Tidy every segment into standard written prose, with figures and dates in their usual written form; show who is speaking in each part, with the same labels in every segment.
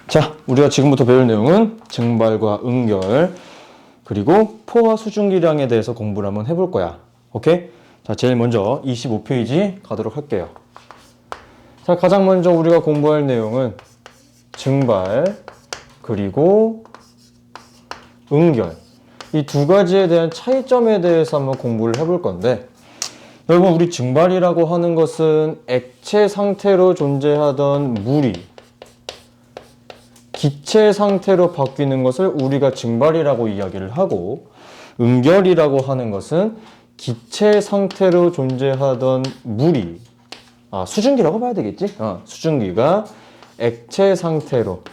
Speaker 1: 자, 우리가 지금부터 배울 내용은 증발과 응결, 그리고 포화 수증기량에 대해서 공부를 한번 해볼 거야. 오케이? 자, 제일 먼저 25페이지 가도록 할게요. 자, 가장 먼저 우리가 공부할 내용은 증발, 그리고 응결. 이 두 가지에 대한 차이점에 대해서 한번 공부를 해볼 건데, 여러분, 우리 증발이라고 하는 것은 액체 상태로 존재하던 물이 기체 상태로 바뀌는 것을 우리가 증발이라고 이야기를 하고, 응결이라고 하는 것은 기체 상태로 존재하던 물이 수증기라고 봐야 되겠지? 수증기가 액체 상태로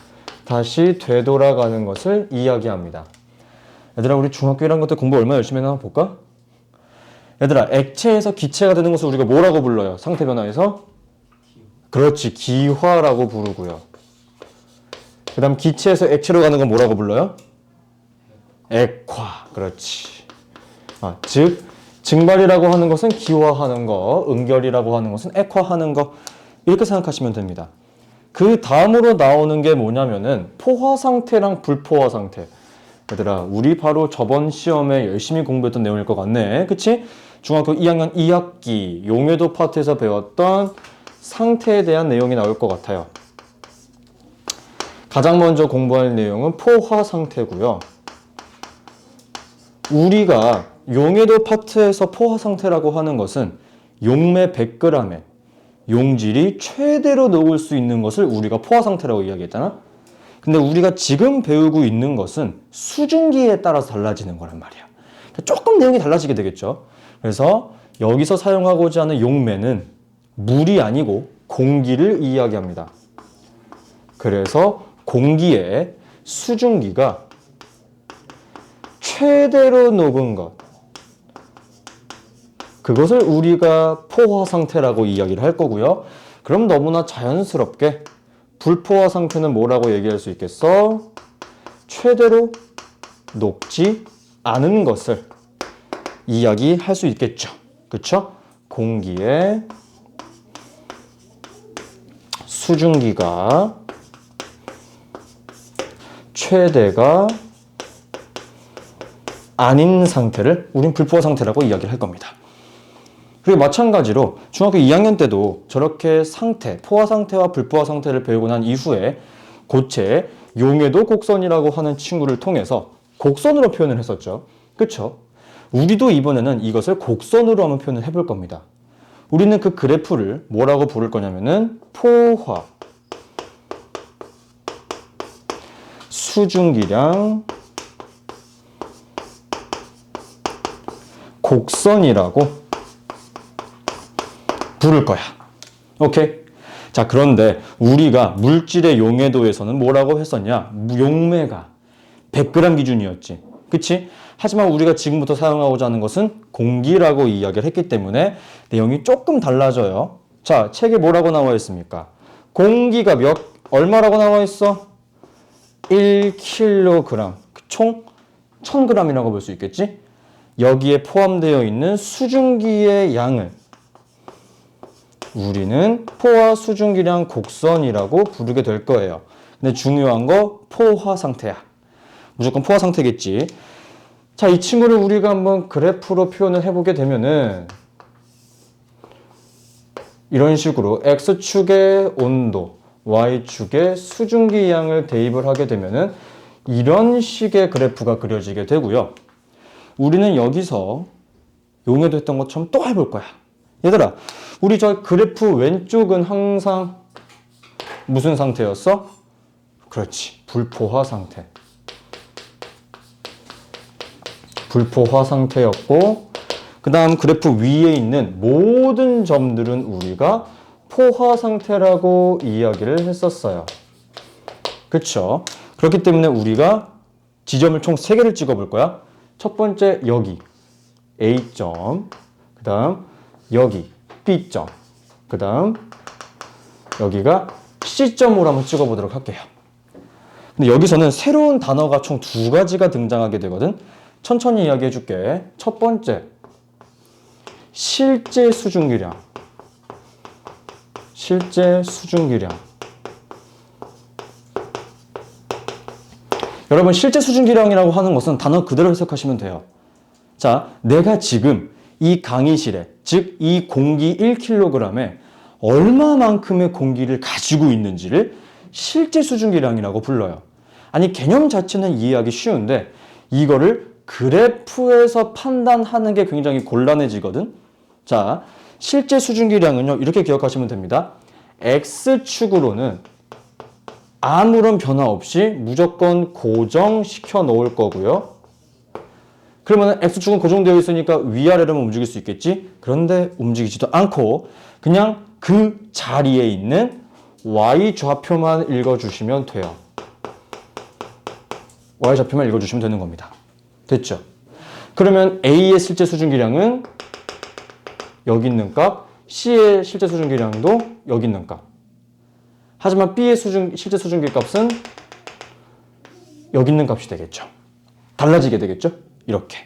Speaker 1: 다시 되돌아가는 것을 이야기합니다. 얘들아, 우리 중학교 1학년 때 공부 얼마나 열심히 했나 볼까? 얘들아, 액체에서 기체가 되는 것을 우리가 뭐라고 불러요? 상태 변화에서? 그렇지, 기화라고 부르고요. 그 다음 기체에서 액체로 가는 건 뭐라고 불러요? 액화. 그렇지. 즉 증발이라고 하는 것은 기화하는 거, 응결이라고 하는 것은 액화하는 거, 이렇게 생각하시면 됩니다. 그 다음으로 나오는 게 뭐냐면은 포화 상태랑 불포화 상태. 얘들아, 우리 바로 저번 시험에 열심히 공부했던 내용일 것 같네. 그치? 중학교 2학년 2학기 용해도 파트에서 배웠던 상태에 대한 내용이 나올 것 같아요. 가장 먼저 공부할 내용은 포화 상태고요. 우리가 용해도 파트에서 포화 상태라고 하는 것은 용매 100g에 용질이 최대로 녹을 수 있는 것을 우리가 포화 상태라고 이야기했잖아. 근데 우리가 지금 배우고 있는 것은 수증기에 따라서 달라지는 거란 말이야. 조금 내용이 달라지게 되겠죠. 그래서 여기서 사용하고자 하는 용매는 물이 아니고 공기를 이야기합니다. 그래서 공기에 수증기가 최대로 녹은 것, 그것을 우리가 포화 상태라고 이야기를 할 거고요. 그럼 너무나 자연스럽게 불포화 상태는 뭐라고 얘기할 수 있겠어? 최대로 녹지 않은 것을 이야기할 수 있겠죠. 그쵸? 공기에 수증기가 최대가 아닌 상태를 우린 불포화 상태라고 이야기를 할 겁니다. 그리고 마찬가지로 중학교 2학년 때도 저렇게 상태, 포화 상태와 불포화 상태를 배우고 난 이후에 고체 용해도 곡선이라고 하는 친구를 통해서 곡선으로 표현을 했었죠. 그쵸? 우리도 이번에는 이것을 곡선으로 한번 표현을 해볼 겁니다. 우리는 그 그래프를 뭐라고 부를 거냐면은 포화 수증기량 곡선이라고 부를 거야. 오케이? 자, 그런데 우리가 물질의 용해도에서는 뭐라고 했었냐? 용매가 100g 기준이었지. 그치? 하지만 우리가 지금부터 사용하고자 하는 것은 공기라고 이야기를 했기 때문에 내용이 조금 달라져요. 자, 책에 뭐라고 나와 있습니까? 공기가 얼마라고 나와 있어? 1kg. 총 1000g이라고 볼 수 있겠지? 여기에 포함되어 있는 수증기의 양을 우리는 포화 수증기량 곡선이라고 부르게 될 거예요. 근데 중요한 거 포화 상태야. 무조건 포화 상태겠지. 자, 이 친구를 우리가 한번 그래프로 표현을 해보게 되면은 이런 식으로 X축의 온도, Y축의 수증기 양을 대입을 하게 되면은 이런 식의 그래프가 그려지게 되고요. 우리는 여기서 용해도 했던 것처럼 또 해볼 거야. 얘들아, 우리 저 그래프 왼쪽은 항상 무슨 상태였어? 그렇지, 불포화 상태. 불포화 상태였고, 그 다음 그래프 위에 있는 모든 점들은 우리가 포화 상태라고 이야기를 했었어요. 그쵸? 그렇기 때문에 우리가 지점을 총 3개를 찍어볼 거야. 첫 번째 여기 A점, 그 다음 여기 B점, 그 다음 여기가 C점으로 한번 찍어보도록 할게요. 근데 여기서는 새로운 단어가 총 2가지가 등장하게 되거든. 천천히 이야기해 줄게. 첫 번째, 실제 수증기량. 실제 수증기량. 여러분 실제 수증기량이라고 하는 것은 단어 그대로 해석하시면 돼요. 자, 내가 지금 이 강의실에, 즉 이 공기 1kg에 얼마만큼의 공기를 가지고 있는지를 실제 수증기량이라고 불러요. 아니, 개념 자체는 이해하기 쉬운데 이거를 그래프에서 판단하는 게 굉장히 곤란해지거든. 자, 실제 수증기량은요, 이렇게 기억하시면 됩니다. X축으로는 아무런 변화 없이 무조건 고정시켜 놓을 거고요. 그러면 X축은 고정되어 있으니까 위아래로만 움직일 수 있겠지? 그런데 움직이지도 않고 그냥 그 자리에 있는 Y좌표만 읽어주시면 돼요. Y좌표만 읽어주시면 되는 겁니다. 됐죠? 그러면 A의 실제 수증기량은 여기 있는 값, C의 실제 수증기량도 여기 있는 값. 하지만 B의 실제 수증기 값은 여기 있는 값이 되겠죠. 달라지게 되겠죠? 이렇게.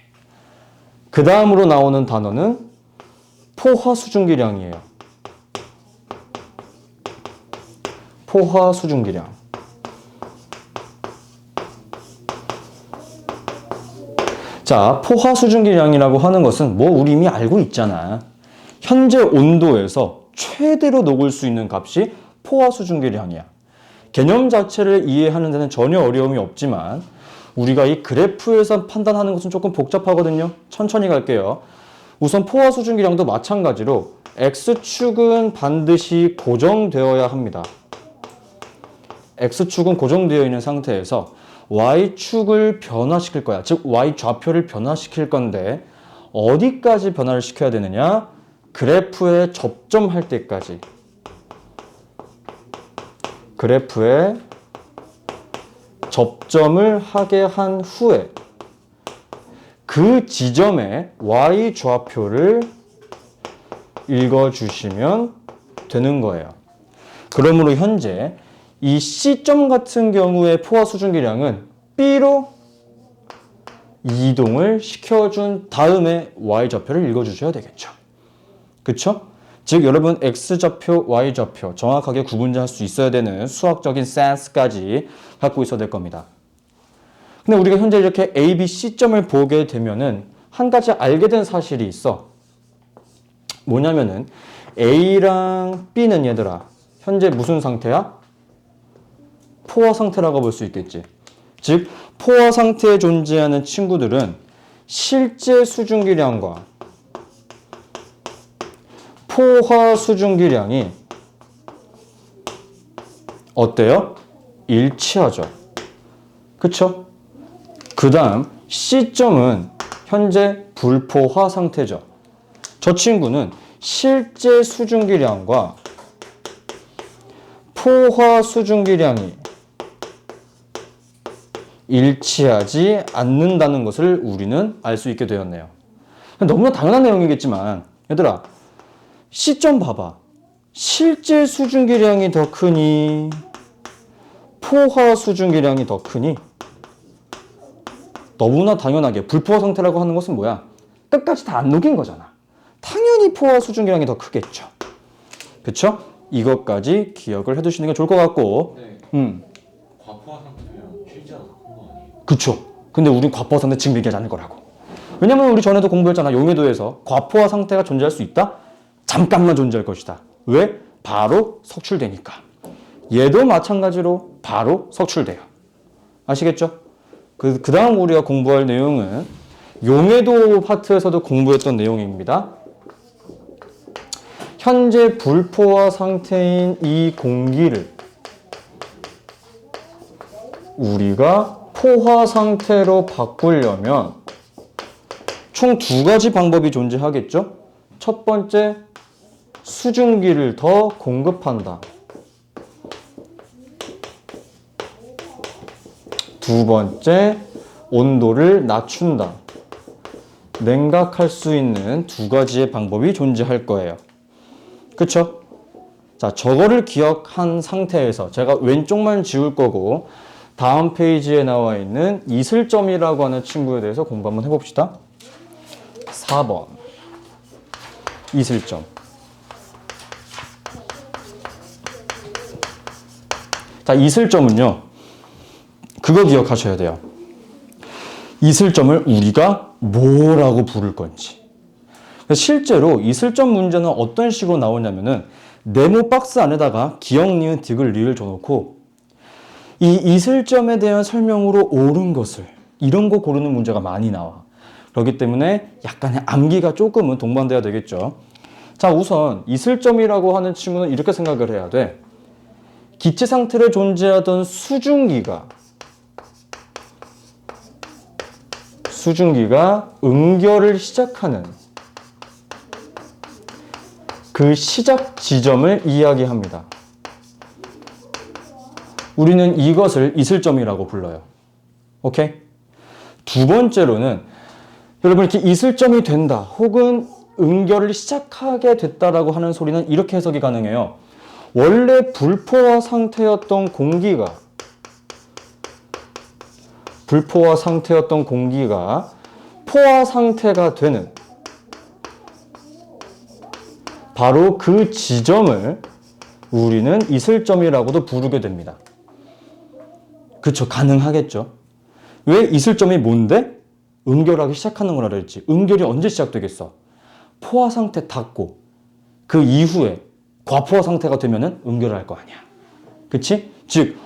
Speaker 1: 그 다음으로 나오는 단어는 포화 수증기량이에요. 포화 수증기량. 자, 포화 수증기량이라고 하는 것은 뭐 우리 이미 알고 있잖아. 현재 온도에서 최대로 녹을 수 있는 값이 포화 수증기량이야. 개념 자체를 이해하는 데는 전혀 어려움이 없지만 우리가 이 그래프에서 판단하는 것은 조금 복잡하거든요. 천천히 갈게요. 우선 포화 수증기량도 마찬가지로 X축은 반드시 고정되어야 합니다. X축은 고정되어 있는 상태에서 Y축을 변화시킬 거야. 즉 Y좌표를 변화시킬 건데 어디까지 변화를 시켜야 되느냐? 그래프에 접점할 때까지. 그래프에 접점을 하게 한 후에 그 지점에 Y좌표를 읽어주시면 되는 거예요. 그러므로 현재 이 C점 같은 경우의 포화 수증기량은 B로 이동을 시켜준 다음에 Y좌표를 읽어주셔야 되겠죠. 그쵸? 즉 여러분 X좌표, Y좌표 정확하게 구분할 수 있어야 되는 수학적인 센스까지 갖고 있어야 될 겁니다. 근데 우리가 현재 이렇게 A, B, C점을 보게 되면은 한 가지 알게 된 사실이 있어. 뭐냐면은 A랑 B는 얘들아 현재 무슨 상태야? 포화 상태라고 볼 수 있겠지. 즉 포화 상태에 존재하는 친구들은 실제 수증기량과 포화 수증기량이 어때요? 일치하죠. 그쵸? 그 다음 C점은 현재 불포화 상태죠. 저 친구는 실제 수증기량과 포화 수증기량이 일치하지 않는다는 것을 우리는 알 수 있게 되었네요. 너무나 당연한 내용이겠지만 얘들아 C점 봐봐. 실제 수증기량이 더 크니 포화 수증기량이 더 크니? 너무나 당연하게 불포화 상태라고 하는 것은 뭐야? 끝까지 다 안 녹인 거잖아. 당연히 포화 수증기량이 더 크겠죠. 그쵸? 이것까지 기억을 해두시는 게 좋을 것 같고.
Speaker 2: 네. 과포화 상태면 실제가 더 큰 거 아니에요?
Speaker 1: 그쵸. 근데 우린 과포화 상태 지금 얘기하지 않을 거라고. 왜냐면 우리 전에도 공부했잖아. 용해도에서 과포화 상태가 존재할 수 있다? 잠깐만 존재할 것이다. 왜? 바로 석출되니까. 얘도 마찬가지로 바로 석출돼요. 아시겠죠? 그 다음 우리가 공부할 내용은 용해도 파트에서도 공부했던 내용입니다. 현재 불포화 상태인 이 공기를 우리가 포화 상태로 바꾸려면 총 두 가지 방법이 존재하겠죠? 첫 번째, 수증기를 더 공급한다. 두 번째, 온도를 낮춘다. 냉각할 수 있는 두 가지의 방법이 존재할 거예요. 그쵸? 자, 저거를 기억한 상태에서 제가 왼쪽만 지울 거고 다음 페이지에 나와 있는 이슬점이라고 하는 친구에 대해서 공부 한번 해봅시다. 4번 이슬점. 자, 이슬점은요 그거 기억하셔야 돼요. 이슬점을 우리가 뭐라고 부를 건지. 실제로 이슬점 문제는 어떤 식으로 나오냐면은 네모 박스 안에다가 기역, 니은, 디귿, 리을 줘놓고 이 이슬점에 대한 설명으로 옳은 것을 이런 거 고르는 문제가 많이 나와. 그렇기 때문에 약간의 암기가 조금은 동반돼야 되겠죠. 자, 우선 이슬점이라고 하는 친구는 이렇게 생각을 해야 돼. 기체 상태로 존재하던 수증기가 응결을 시작하는 그 시작 지점을 이야기합니다. 우리는 이것을 이슬점이라고 불러요. 오케이? 두 번째로는 여러분 이렇게 이슬점이 된다 혹은 응결을 시작하게 됐다라고 하는 소리는 이렇게 해석이 가능해요. 원래 불포화 상태였던 공기가 포화 상태가 되는 바로 그 지점을 우리는 이슬점이라고도 부르게 됩니다. 그렇죠. 가능하겠죠. 왜 이슬점이 뭔데? 응결하기 시작하는 거라 그랬지. 응결이 언제 시작되겠어? 포화 상태 닿고 그 이후에 과포화 상태가 되면은 응결을 할 거 아니야. 그치? 즉,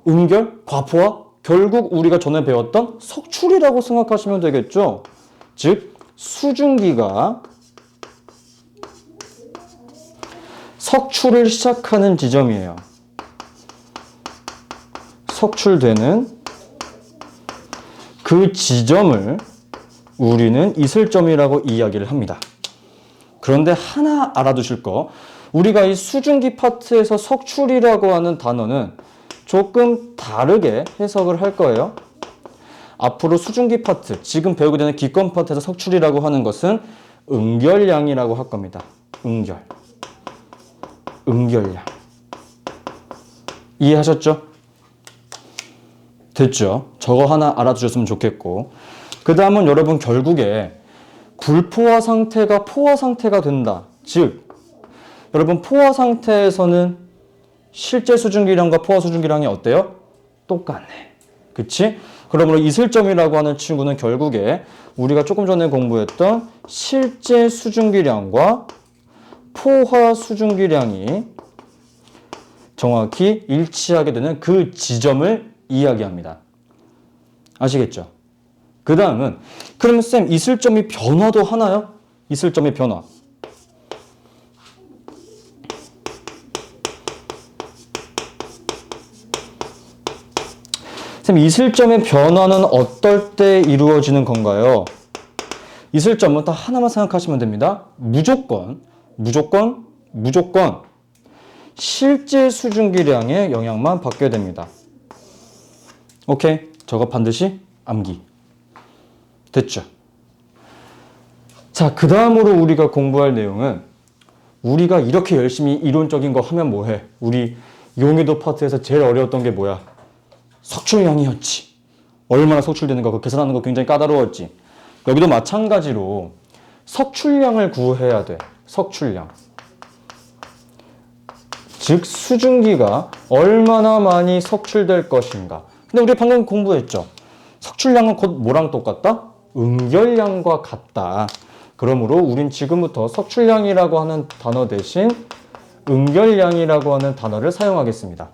Speaker 1: 응결, 과포화, 결국 우리가 전에 배웠던 석출이라고 생각하시면 되겠죠. 즉, 수증기가 석출을 시작하는 지점이에요. 석출되는 그 지점을 우리는 이슬점이라고 이야기를 합니다. 그런데 하나 알아두실 거, 우리가 이 수증기 파트에서 석출이라고 하는 단어는 조금 다르게 해석을 할 거예요. 앞으로 수증기 파트, 지금 배우게 되는 기권 파트에서 석출이라고 하는 것은 응결량이라고 할 겁니다. 응결량. 이해하셨죠? 됐죠? 저거 하나 알아두셨으면 좋겠고, 그 다음은 여러분 결국에 불포화 상태가 포화 상태가 된다. 즉, 여러분 포화 상태에서는 실제 수증기량과 포화 수증기량이 어때요? 똑같네. 그치? 그러므로 이슬점이라고 하는 친구는 결국에 우리가 조금 전에 공부했던 실제 수증기량과 포화 수증기량이 정확히 일치하게 되는 그 지점을 이야기합니다. 아시겠죠? 그 다음은 그러면 쌤 이슬점이 변화도 하나요? 이슬점의 변화. 쌤 이슬점의 변화는 어떨 때 이루어지는 건가요? 이슬점은 딱 하나만 생각하시면 됩니다. 무조건 실제 수증기량의 영향만 받게 됩니다. 오케이? 저거 반드시 암기. 됐죠? 자, 그 다음으로 우리가 공부할 내용은 우리가 이렇게 열심히 이론적인 거 하면 뭐해? 우리 용해도 파트에서 제일 어려웠던 게 뭐야? 석출량이었지. 얼마나 석출되는 거, 그 계산하는 거 굉장히 까다로웠지. 여기도 마찬가지로 석출량을 구해야 돼. 석출량. 즉 수증기가 얼마나 많이 석출될 것인가. 근데 우리 방금 공부했죠. 석출량은 곧 뭐랑 똑같다? 응결량과 같다. 그러므로 우린 지금부터 석출량이라고 하는 단어 대신 응결량이라고 하는 단어를 사용하겠습니다.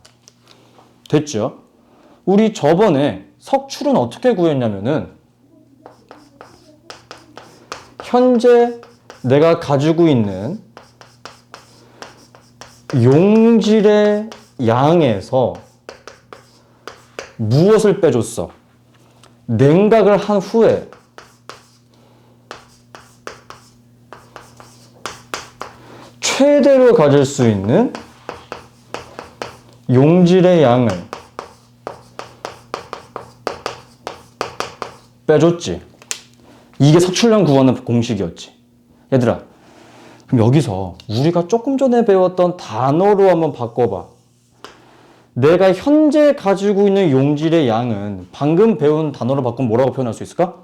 Speaker 1: 됐죠? 우리 저번에 석출은 어떻게 구했냐면은 현재 내가 가지고 있는 용질의 양에서 무엇을 빼줬어? 냉각을 한 후에 최대로 가질 수 있는 용질의 양을 빼줬지. 이게 석출량 구하는 공식이었지. 얘들아, 그럼 여기서 우리가 조금 전에 배웠던 단어로 한번 바꿔봐. 내가 현재 가지고 있는 용질의 양은 방금 배운 단어로 바꾸면 뭐라고 표현할 수 있을까?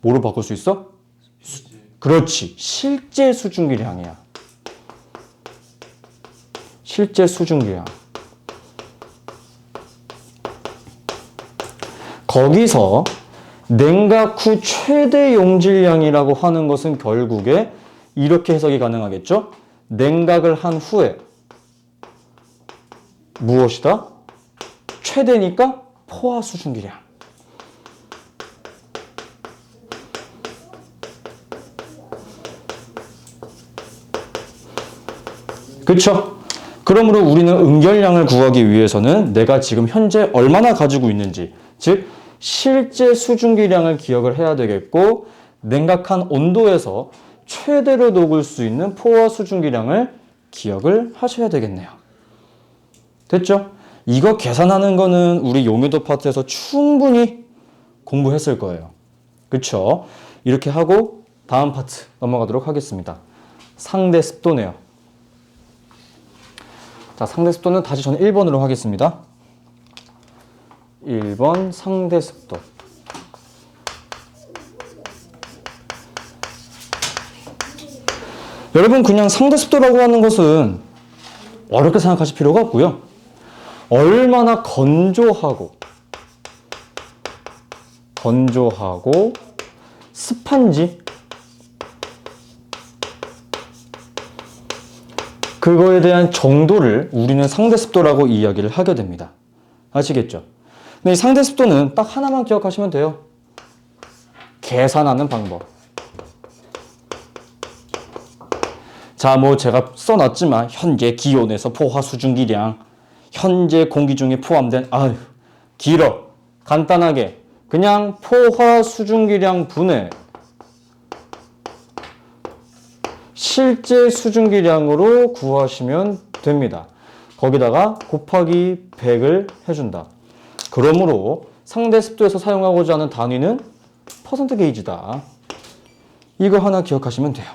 Speaker 1: 뭐로 바꿀 수 있어? 그렇지. 실제 수증기량이야. 실제 수증기량. 거기서 냉각 후 최대 용질량이라고 하는 것은 결국에 이렇게 해석이 가능하겠죠? 냉각을 한 후에 무엇이다? 최대니까 포화 수증기량. 그렇죠? 그러므로 우리는 응결량을 구하기 위해서는 내가 지금 현재 얼마나 가지고 있는지, 즉 실제 수증기량을 기억을 해야 되겠고, 냉각한 온도에서 최대로 녹을 수 있는 포화 수증기량을 기억을 하셔야 되겠네요. 됐죠? 이거 계산하는 거는 우리 용해도 파트에서 충분히 공부했을 거예요. 그쵸? 이렇게 하고 다음 파트 넘어가도록 하겠습니다. 상대 습도네요. 자, 상대 습도는 다시 저는 1번으로 하겠습니다. 1번 상대 습도. 여러분, 그냥 상대 습도라고 하는 것은 어렵게 생각하실 필요가 없고요. 얼마나 건조하고 습한지 그거에 대한 정도를 우리는 상대 습도라고 이야기를 하게 됩니다. 아시겠죠? 근데 이 상대 습도는 딱 하나만 기억하시면 돼요. 계산하는 방법. 자, 뭐 제가 써놨지만 현재 기온에서 포화 수증기량, 현재 공기 중에 포함된 길어. 간단하게 그냥 포화 수증기량 분의 실제 수증기량으로 구하시면 됩니다. 거기다가 곱하기 100을 해준다. 그러므로 상대 습도에서 사용하고자 하는 단위는 퍼센트 게이지다. 이거 하나 기억하시면 돼요.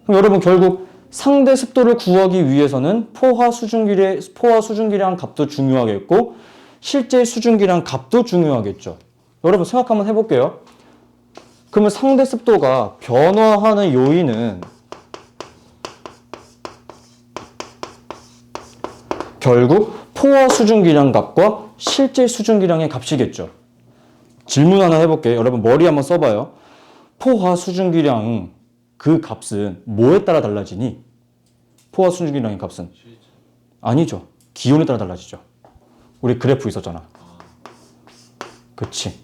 Speaker 1: 그럼 여러분, 결국 상대 습도를 구하기 위해서는 포화 수증기량 값도 중요하겠고 실제 수증기량 값도 중요하겠죠. 여러분 생각 한번 해볼게요. 그러면 상대 습도가 변화하는 요인은 결국 포화 수증기량 값과 실제 수증기량의 값이겠죠. 질문 하나 해볼게요. 여러분 머리 한번 써봐요. 포화 수증기량 그 값은 뭐에 따라 달라지니? 포화 수증기량의 값은? 아니죠. 기온에 따라 달라지죠. 우리 그래프 있었잖아. 그치.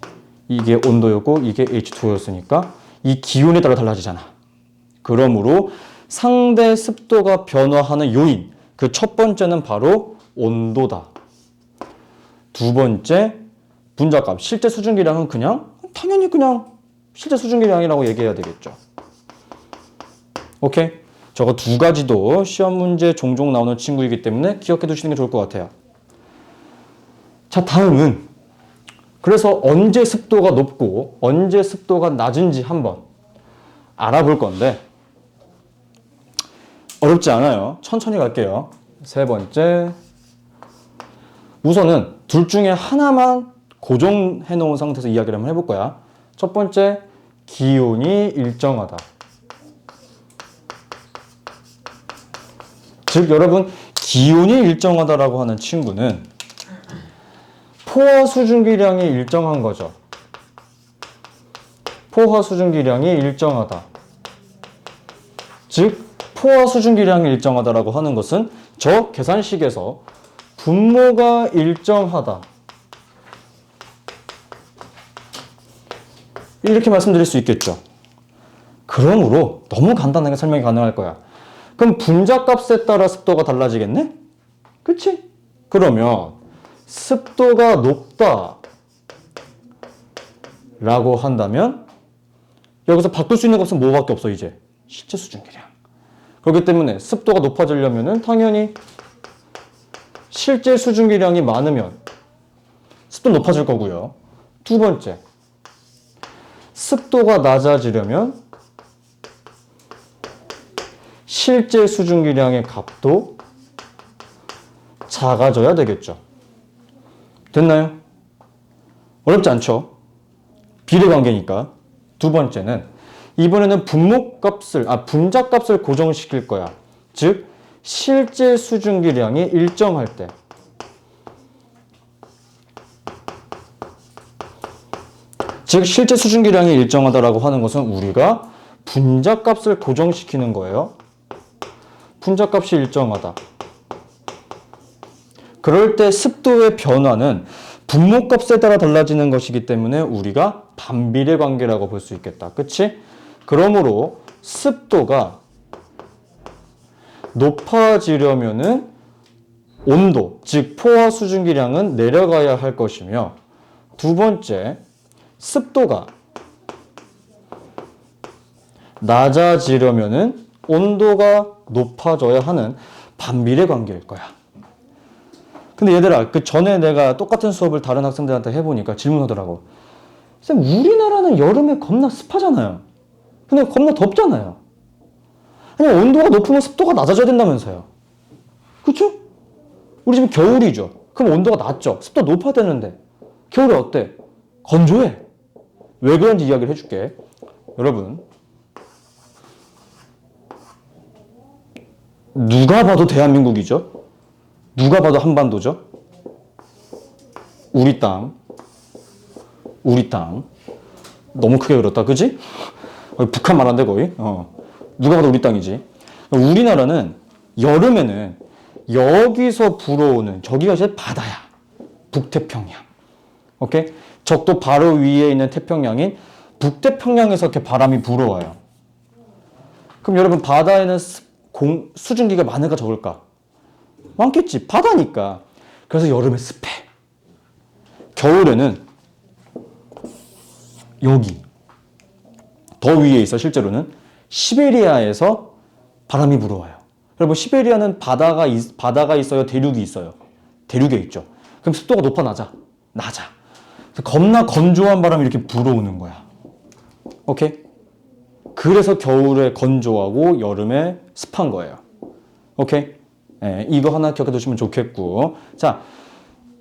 Speaker 1: 이게 온도였고 이게 H2였으니까 이 기온에 따라 달라지잖아. 그러므로 상대 습도가 변화하는 요인, 그 첫 번째는 바로 온도다. 두 번째, 분자값, 실제 수증기량은 당연히 그냥 실제 수증기량이라고 얘기해야 되겠죠. 오케이? 저거 두 가지도 시험 문제 종종 나오는 친구이기 때문에 기억해 두시는 게 좋을 것 같아요. 자, 다음은 그래서 언제 습도가 높고 언제 습도가 낮은지 한번 알아볼 건데 어렵지 않아요. 천천히 갈게요. 세 번째, 우선은 둘 중에 하나만 고정해 놓은 상태에서 이야기를 한번 해볼 거야. 첫 번째, 기온이 일정하다. 즉 여러분, 기온이 일정하다라고 하는 친구는 포화 수증기량이 일정한 거죠. 포화 수증기량이 일정하다. 즉 포화 수증기량이 일정하다라고 하는 것은 저 계산식에서 분모가 일정하다. 이렇게 말씀드릴 수 있겠죠. 그러므로 너무 간단하게 설명이 가능할 거야. 그럼 분자값에 따라 습도가 달라지겠네? 그치? 그러면 습도가 높다 라고 한다면 여기서 바꿀 수 있는 것은 뭐밖에 없어 이제? 실제 수증기량. 그렇기 때문에 습도가 높아지려면 당연히 실제 수증기량이 많으면 습도 높아질 거고요. 두 번째, 습도가 낮아지려면 실제 수증기량의 값도 작아져야 되겠죠. 됐나요? 어렵지 않죠? 비례관계니까. 두 번째는 이번에는 분자값을 고정시킬 거야. 즉 실제 수증기량이 일정할 때 즉 실제 수증기량이 일정하다라고 하는 것은 우리가 분자값을 고정시키는 거예요. 분자값이 일정하다. 그럴 때 습도의 변화는 분모값에 따라 달라지는 것이기 때문에 우리가 반비례 관계라고 볼 수 있겠다. 그치? 그러므로 습도가 높아지려면은 온도, 즉 포화 수증기량은 내려가야 할 것이며, 두 번째, 습도가 낮아지려면은 온도가 높아져야 하는 반비례 관계일 거야. 근데 얘들아, 그 전에 내가 똑같은 수업을 다른 학생들한테 해보니까 질문하더라고. 쌤, 우리나라는 여름에 겁나 습하잖아요. 근데 겁나 덥잖아요. 아니, 온도가 높으면 습도가 낮아져야 된다면서요. 그쵸? 우리 지금 겨울이죠. 그럼 온도가 낮죠. 습도 높아야 되는데. 겨울에 어때? 건조해. 왜 그런지 이야기를 해줄게. 여러분, 누가 봐도 대한민국이죠. 누가 봐도 한반도죠. 우리 땅. 우리 땅. 너무 크게 그렸다. 그지? 북한 말한데 거의. 누가 봐도 우리 땅이지. 우리나라는 여름에는 여기서 불어오는, 저기가 이제 바다야. 북태평양. 오케이? 적도 바로 위에 있는 태평양인 북태평양에서 이렇게 바람이 불어와요. 그럼 여러분, 바다에는 수증기가 많을까 적을까? 많겠지. 바다니까. 그래서 여름에 습해. 겨울에는 여기 더 위에 있어. 실제로는 시베리아에서 바람이 불어와요. 여러분, 시베리아는 바다가 있어요? 대륙이 있어요? 대륙에 있죠. 그럼 습도가 높아 낮아? 낮아. 겁나 건조한 바람이 이렇게 불어오는 거야. 오케이? 그래서 겨울에 건조하고 여름에 습한 거예요. 오케이? 네, 이거 하나 기억해 두시면 좋겠고. 자,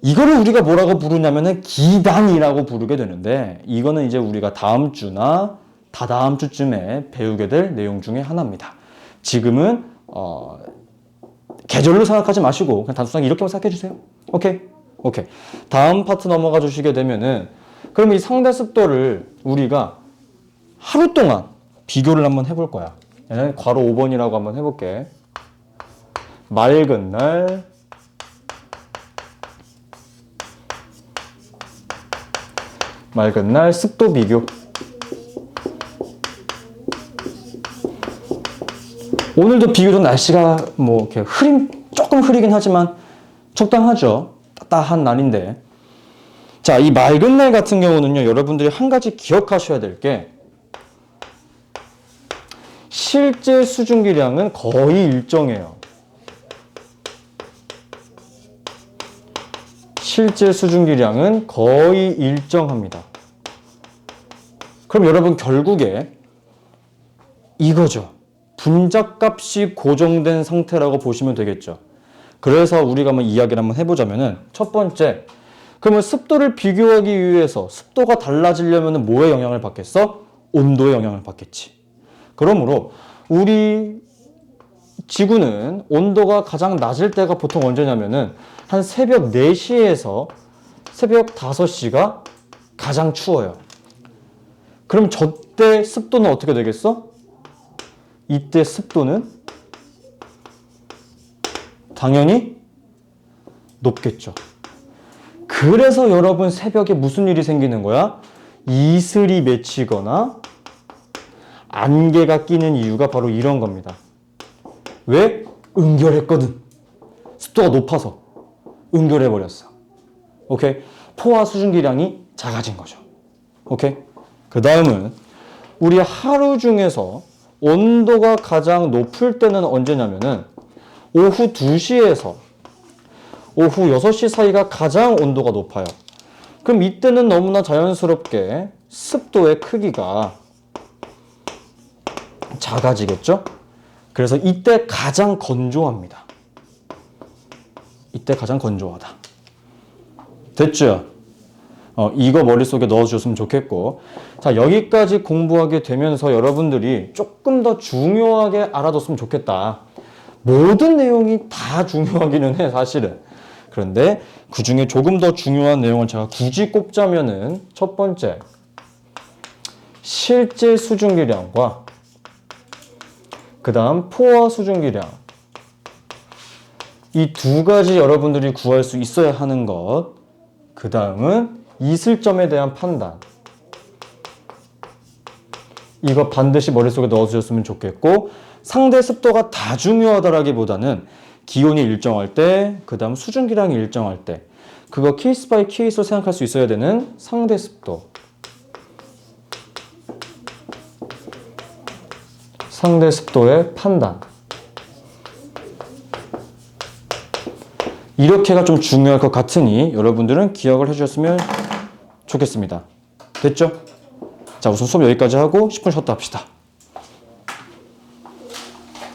Speaker 1: 이거를 우리가 뭐라고 부르냐면은 기단이라고 부르게 되는데, 이거는 이제 우리가 다음 주나 다다음 주쯤에 배우게 될 내용 중에 하나입니다. 지금은 계절로 생각하지 마시고 그냥 단순하게 이렇게만 생각해 주세요. 오케이? 오케이. 다음 파트 넘어가 주시게 되면은, 그럼 이 상대 습도를 우리가 하루 동안 비교를 한번 해볼 거야. 괄호 5번이라고 한번 해볼게. 맑은 날 습도 비교. 오늘도 비교적 날씨가 뭐 이렇게 조금 흐리긴 하지만 적당하죠. 따뜻한 날인데. 자, 이 맑은 날 같은 경우는요, 여러분들이 한 가지 기억하셔야 될 게, 실제 수증기량은 거의 일정해요. 실제 수증기량은 거의 일정합니다. 그럼 여러분, 결국에 이거죠. 분자값이 고정된 상태라고 보시면 되겠죠. 그래서 우리가 한번 이야기를 한번 해보자면은, 첫 번째, 그러면 습도를 비교하기 위해서 습도가 달라지려면 뭐에 영향을 받겠어? 온도에 영향을 받겠지. 그러므로 우리 지구는 온도가 가장 낮을 때가 보통 언제냐면은 한 새벽 4시에서 새벽 5시가 가장 추워요. 그럼 저때 습도는 어떻게 되겠어? 이때 습도는 당연히 높겠죠. 그래서 여러분, 새벽에 무슨 일이 생기는 거야? 이슬이 맺히거나 안개가 끼는 이유가 바로 이런 겁니다. 왜? 응결했거든. 습도가 높아서 응결해버렸어. 오케이? 포화 수증기량이 작아진 거죠. 오케이? 그 다음은 우리 하루 중에서 온도가 가장 높을 때는 언제냐면은 오후 2시에서 오후 6시 사이가 가장 온도가 높아요. 그럼 이때는 너무나 자연스럽게 습도의 크기가 작아지겠죠? 그래서 이때 가장 건조합니다. 이때 가장 건조하다. 됐죠? 이거 머릿속에 넣어주셨으면 좋겠고. 자, 여기까지 공부하게 되면서 여러분들이 조금 더 중요하게 알아뒀으면 좋겠다. 모든 내용이 다 중요하기는 해, 사실은. 그런데 그 중에 조금 더 중요한 내용을 제가 굳이 꼽자면은, 첫 번째, 실제 수증기량과 그 다음 포화 수증기량, 이 두 가지 여러분들이 구할 수 있어야 하는 것. 그 다음은 이슬점에 대한 판단. 이거 반드시 머릿속에 넣어주셨으면 좋겠고, 상대 습도가 다 중요하다라기보다는 기온이 일정할 때, 그 다음 수증기량이 일정할 때, 그거 케이스 바이 케이스로 생각할 수 있어야 되는 상대 습도. 상대 습도의 판단. 이렇게가 좀 중요할 것 같으니 여러분들은 기억을 해주셨으면 좋겠습니다. 됐죠? 자, 우선 수업 여기까지 하고 10분 쉬었다 합시다.